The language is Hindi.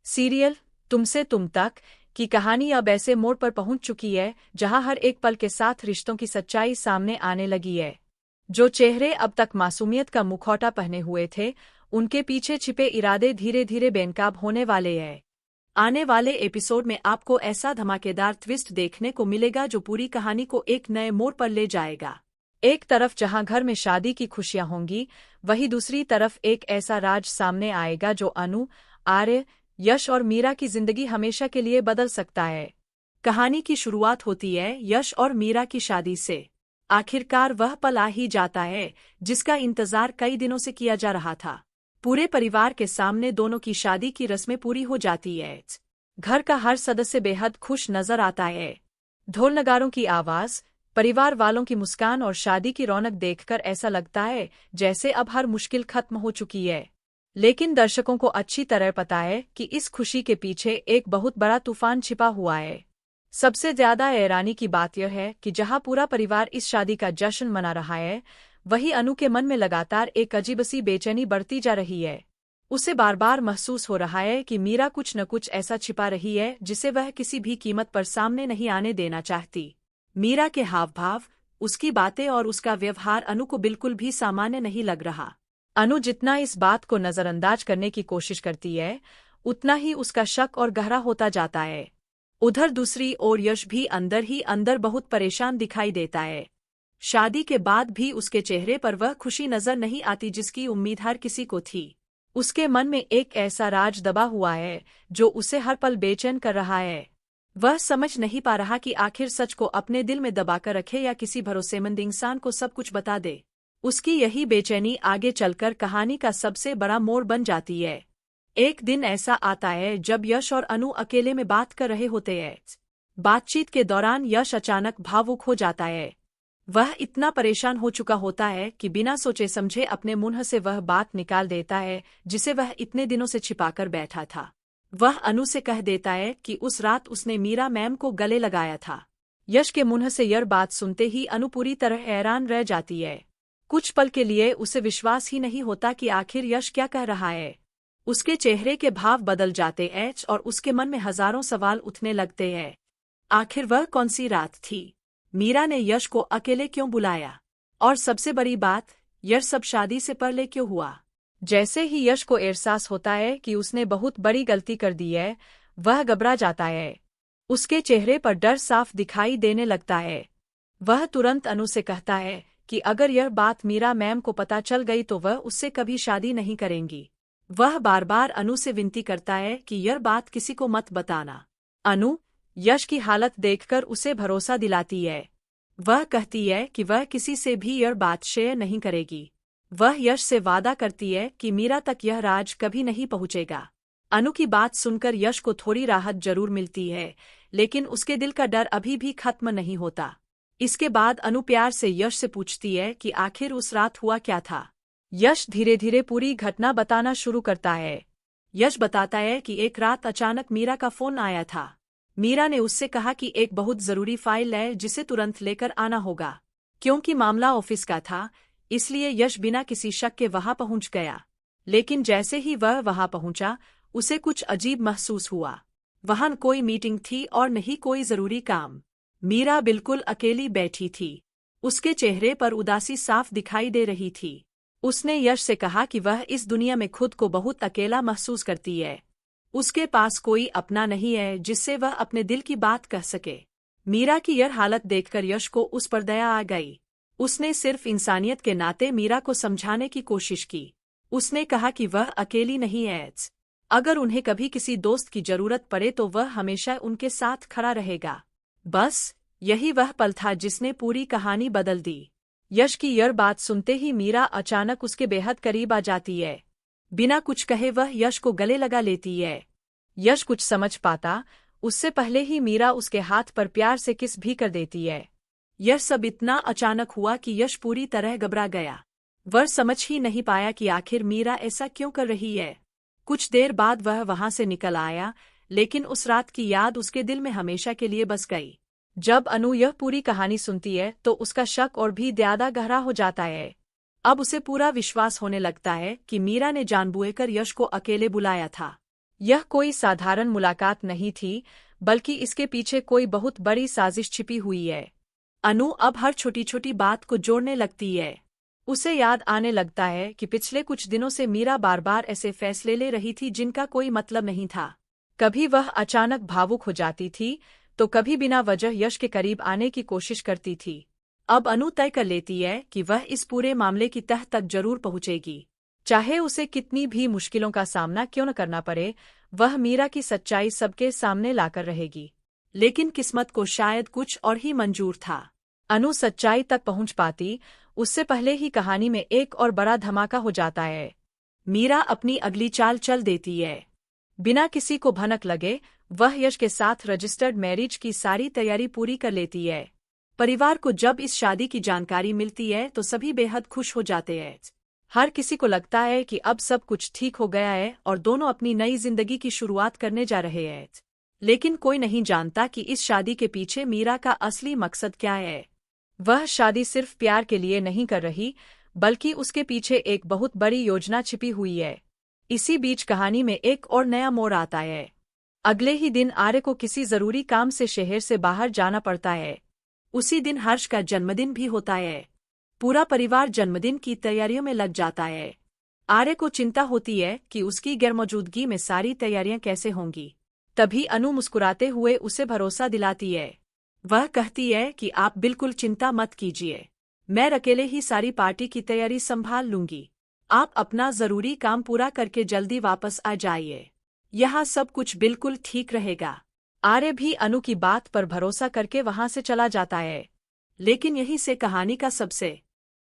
सीरियल तुमसे तुम तक की कहानी अब ऐसे मोड़ पर पहुंच चुकी है जहां हर एक पल के साथ रिश्तों की सच्चाई सामने आने लगी है। जो चेहरे अब तक मासूमियत का मुखौटा पहने हुए थे, उनके पीछे छिपे इरादे धीरे धीरे बेनकाब होने वाले हैं। आने वाले एपिसोड में आपको ऐसा धमाकेदार ट्विस्ट देखने को मिलेगा जो पूरी कहानी को एक नए मोड़ पर ले जाएगा। एक तरफ जहां घर में शादी की खुशियां होंगी, वहीं दूसरी तरफ एक ऐसा राज सामने आएगा जो अनु, आर्य, यश और मीरा की जिंदगी हमेशा के लिए बदल सकता है। कहानी की शुरुआत होती है यश और मीरा की शादी से। आखिरकार वह पल आ ही जाता है जिसका इंतजार कई दिनों से किया जा रहा था। पूरे परिवार के सामने दोनों की शादी की रस्में पूरी हो जाती है। घर का हर सदस्य बेहद खुश नजर आता है। ढोल नगारों की आवाज, परिवार वालों की मुस्कान और शादी की रौनक देखकर ऐसा लगता है जैसे अब हर मुश्किल खत्म हो चुकी है। लेकिन दर्शकों को अच्छी तरह पता है कि इस खुशी के पीछे एक बहुत बड़ा तूफान छिपा हुआ है। सबसे ज्यादा हैरानी की बात यह है कि जहां पूरा परिवार इस शादी का जश्न मना रहा है, वहीं अनु के मन में लगातार एक अजीब सी बेचैनी बढ़ती जा रही है। उसे बार बार महसूस हो रहा है कि मीरा कुछ न कुछ ऐसा छिपा रही है जिसे वह किसी भी कीमत पर सामने नहीं आने देना चाहती। मीरा के हाव भाव, उसकी बातें और उसका व्यवहार अनु को बिल्कुल भी सामान्य नहीं लग रहा। अनु जितना इस बात को नजरअंदाज करने की कोशिश करती है, उतना ही उसका शक और गहरा होता जाता है। उधर दूसरी ओर यश भी अंदर ही अंदर बहुत परेशान दिखाई देता है। शादी के बाद भी उसके चेहरे पर वह खुशी नजर नहीं आती जिसकी उम्मीद हर किसी को थी। उसके मन में एक ऐसा राज दबा हुआ है जो उसे हर पल बेचैन कर रहा है। वह समझ नहीं पा रहा कि आखिर सच को अपने दिल में दबाकर रखे या किसी भरोसेमंद इंसान को सब कुछ बता दे। उसकी यही बेचैनी आगे चलकर कहानी का सबसे बड़ा मोड़ बन जाती है। एक दिन ऐसा आता है जब यश और अनु अकेले में बात कर रहे होते हैं। बातचीत के दौरान यश अचानक भावुक हो जाता है। वह इतना परेशान हो चुका होता है कि बिना सोचे समझे अपने मुंह से वह बात निकाल देता है जिसे वह इतने दिनों से छिपाकर बैठा था। वह अनु से कह देता है कि उस रात उसने मीरा मैम को गले लगाया था। यश के मुंह से यह बात सुनते ही अनु पूरी तरह हैरान रह जाती है। कुछ पल के लिए उसे विश्वास ही नहीं होता कि आखिर यश क्या कह रहा है। उसके चेहरे के भाव बदल जाते हैं और उसके मन में हजारों सवाल उठने लगते हैं। आखिर वह कौन सी रात थी? मीरा ने यश को अकेले क्यों बुलाया? और सबसे बड़ी बात, यश सब शादी से पहले क्यों हुआ? जैसे ही यश को एहसास होता है कि उसने बहुत बड़ी गलती कर दी है, वह घबरा जाता है। उसके चेहरे पर डर साफ दिखाई देने लगता है। वह तुरंत अनु से कहता है कि अगर यह बात मीरा मैम को पता चल गई तो वह उससे कभी शादी नहीं करेंगी। वह बार बार अनु से विनती करता है कि यह बात किसी को मत बताना। अनु यश की हालत देखकर उसे भरोसा दिलाती है। वह कहती है कि वह किसी से भी यह बात शेयर नहीं करेगी। वह यश से वादा करती है कि मीरा तक यह राज कभी नहीं पहुंचेगा। अनु की बात सुनकर यश को थोड़ी राहत जरूर मिलती है, लेकिन उसके दिल का डर अभी भी खत्म नहीं होता। इसके बाद अनु प्यार से यश से पूछती है कि आखिर उस रात हुआ क्या था। यश धीरे धीरे पूरी घटना बताना शुरू करता है। यश बताता है कि एक रात अचानक मीरा का फोन आया था। मीरा ने उससे कहा कि एक बहुत जरूरी फाइल है जिसे तुरंत लेकर आना होगा। क्योंकि मामला ऑफिस का था, इसलिए यश बिना किसी शक के वहां पहुंच गया। लेकिन जैसे ही वह वहां पहुंचा, उसे कुछ अजीब महसूस हुआ। वहां कोई मीटिंग थी और नहीं कोई जरूरी काम। मीरा बिल्कुल अकेली बैठी थी। उसके चेहरे पर उदासी साफ दिखाई दे रही थी। उसने यश से कहा कि वह इस दुनिया में खुद को बहुत अकेला महसूस करती है। उसके पास कोई अपना नहीं है जिससे वह अपने दिल की बात कह सके। मीरा की यह हालत देखकर यश को उस पर दया आ गई। उसने सिर्फ इंसानियत के नाते मीरा को समझाने की कोशिश की। उसने कहा कि वह अकेली नहीं है। अगर उन्हें कभी किसी दोस्त की जरूरत पड़े तो वह हमेशा उनके साथ खड़ा रहेगा। बस यही वह पल था जिसने पूरी कहानी बदल दी। यश की यह बात सुनते ही मीरा अचानक उसके बेहद करीब आ जाती है। बिना कुछ कहे वह यश को गले लगा लेती है। यश कुछ समझ पाता उससे पहले ही मीरा उसके हाथ पर प्यार से किस भी कर देती है। यह सब इतना अचानक हुआ कि यश पूरी तरह घबरा गया। वह समझ ही नहीं पाया कि आखिर मीरा ऐसा क्यों कर रही है। कुछ देर बाद वह वहां से निकल आया, लेकिन उस रात की याद उसके दिल में हमेशा के लिए बस गई। जब अनु यह पूरी कहानी सुनती है तो उसका शक और भी ज्यादा गहरा हो जाता है। अब उसे पूरा विश्वास होने लगता है कि मीरा ने जानबूझकर यश को अकेले बुलाया था। यह कोई साधारण मुलाकात नहीं थी, बल्कि इसके पीछे कोई बहुत बड़ी साजिश छिपी हुई है। अनु अब हर छोटी छोटी बात को जोड़ने लगती है। उसे याद आने लगता है कि पिछले कुछ दिनों से मीरा बार बार ऐसे फैसले ले रही थी जिनका कोई मतलब नहीं था। कभी वह अचानक भावुक हो जाती थी, तो कभी बिना वजह यश के करीब आने की कोशिश करती थी। अब अनु तय कर लेती है कि वह इस पूरे मामले की तह तक जरूर पहुंचेगी, चाहे उसे कितनी भी मुश्किलों का सामना क्यों न करना पड़े। वह मीरा की सच्चाई सबके सामने लाकर रहेगी। लेकिन किस्मत को शायद कुछ और ही मंजूर था। अनु सच्चाई तक पहुंच पाती उससे पहले ही कहानी में एक और बड़ा धमाका हो जाता है। मीरा अपनी अगली चाल चल देती है। बिना किसी को भनक लगे वह यश के साथ रजिस्टर्ड मैरिज की सारी तैयारी पूरी कर लेती है। परिवार को जब इस शादी की जानकारी मिलती है तो सभी बेहद खुश हो जाते हैं। हर किसी को लगता है कि अब सब कुछ ठीक हो गया है और दोनों अपनी नई जिंदगी की शुरुआत करने जा रहे हैं। लेकिन कोई नहीं जानता कि इस शादी के पीछे मीरा का असली मकसद क्या है। वह शादी सिर्फ प्यार के लिए नहीं कर रही, बल्कि उसके पीछे एक बहुत बड़ी योजना छिपी हुई है। इसी बीच कहानी में एक और नया मोड़ आता है। अगले ही दिन आर्य को किसी जरूरी काम से शहर से बाहर जाना पड़ता है। उसी दिन हर्ष का जन्मदिन भी होता है। पूरा परिवार जन्मदिन की तैयारियों में लग जाता है। आर्य को चिंता होती है कि उसकी गैरमौजूदगी में सारी तैयारियां कैसे होंगी। तभी अनु मुस्कुराते हुए उसे भरोसा दिलाती है। वह कहती है कि आप बिल्कुल चिंता मत कीजिए, मैं अकेले ही सारी पार्टी की तैयारी संभाल लूंगी। आप अपना जरूरी काम पूरा करके जल्दी वापस आ जाइए, यहाँ सब कुछ बिल्कुल ठीक रहेगा। आर्य भी अनु की बात पर भरोसा करके वहां से चला जाता है। लेकिन यहीं से कहानी का सबसे